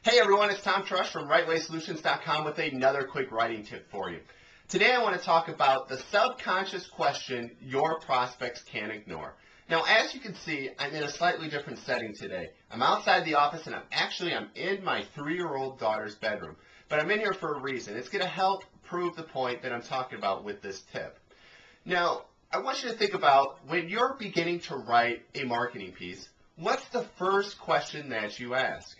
Hey everyone, it's Tom Trush from RightWaySolutions.com with another quick writing tip for you. Today I want to talk about the subconscious question your prospects can't ignore. Now, as you can see, I'm in a slightly different setting today. I'm outside the office and I'm in my 3-year-old daughter's bedroom. But I'm in here for a reason. It's going to help prove the point that I'm talking about with this tip. Now, I want you to think about when you're beginning to write a marketing piece, what's the first question that you ask?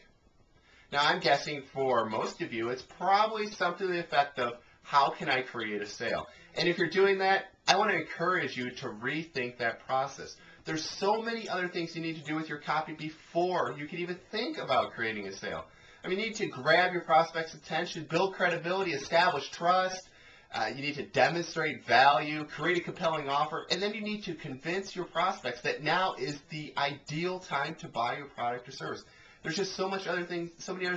Now, I'm guessing for most of you, it's probably something to the effect of, how can I create a sale? And if you're doing that, I want to encourage you to rethink that process. There's so many other things you need to do with your copy before you can even think about creating a sale. I mean, you need to grab your prospect's attention, build credibility, establish trust. You need to demonstrate value, create a compelling offer, and then you need to convince your prospects that now is the ideal time to buy your product or service. There's just so many other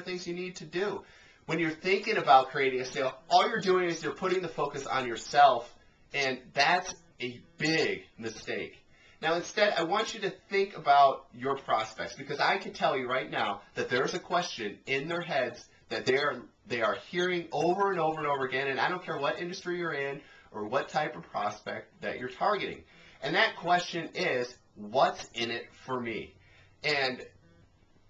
things you need to do. When you're thinking about creating a sale, all you're doing is you're putting the focus on yourself, and that's a big mistake. Now, instead, I want you to think about your prospects, because I can tell you right now that there's a question in their heads that they are hearing over and over and over again, and I don't care what industry you're in or what type of prospect that you're targeting. And that question is, what's in it for me? And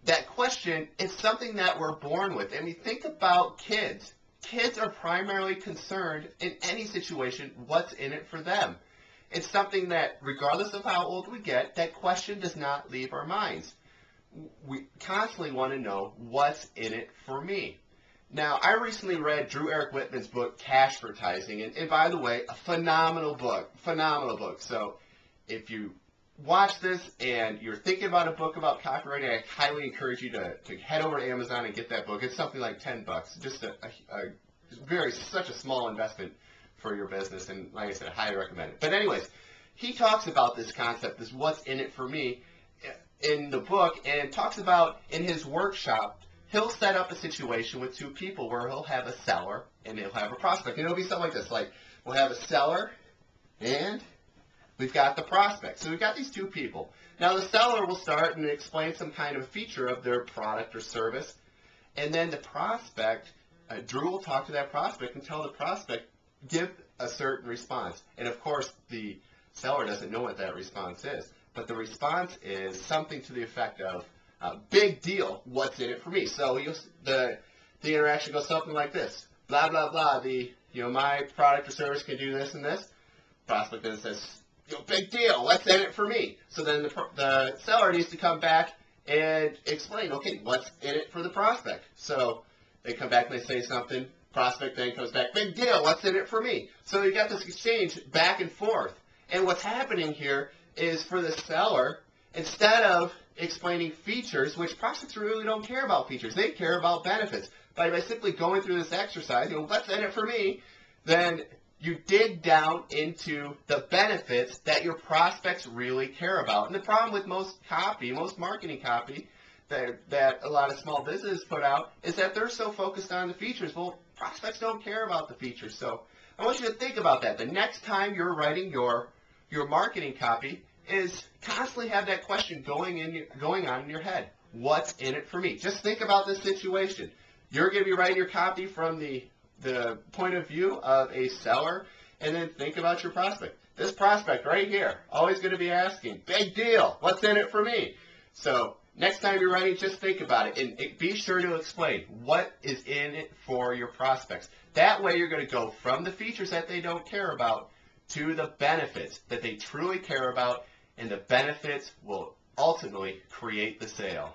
that question is something that we're born with. I mean, think about kids. Kids are primarily concerned in any situation, what's in it for them. It's something that, regardless of how old we get, that question does not leave our minds. We constantly want to know what's in it for me. Now, I recently read Drew Eric Whitman's book, Cashvertising, and by the way, a phenomenal book. So if you watch this and you're thinking about a book about copywriting, I highly encourage you to head over to Amazon and get that book. It's something like $10. Just such a small investment for your business, and like I said, I highly recommend it. But anyways, he talks about this concept, this what's in it for me, in the book, and talks about in his workshop, he'll set up a situation with two people where he'll have a seller and he'll have a prospect. And it'll be something like this, like we'll have a seller and we've got the prospect. So we've got these two people. Now the seller will start and explain some kind of feature of their product or service. And then the prospect, Drew will talk to that prospect and tell the prospect, give a certain response. And of course, the seller doesn't know what that response is. But the response is something to the effect of, big deal, what's in it for me? So the interaction goes something like this. Blah, blah, blah. My product or service can do this and this. Prospect then says, big deal, what's in it for me? So then the seller needs to come back and explain, okay, what's in it for the prospect? So they come back and they say something, prospect then comes back, big deal, what's in it for me? So you got this exchange back and forth. And what's happening here is for the seller, instead of explaining features, which prospects really don't care about features, they care about benefits. By simply going through this exercise, what's in it for me, then you dig down into the benefits that your prospects really care about. And the problem with most marketing copy that a lot of small businesses put out is that they're so focused on the features. Well, prospects don't care about the features. So I want you to think about that. The next time you're writing your marketing copy is constantly have that question going on in your head. What's in it for me? Just think about this situation. You're going to be writing your copy from the point of view of a seller, and then think about your prospect. This prospect right here, always going to be asking, big deal, what's in it for me? So next time you're writing, just think about it, and be sure to explain what is in it for your prospects. That way you're going to go from the features that they don't care about to the benefits that they truly care about, and the benefits will ultimately create the sale.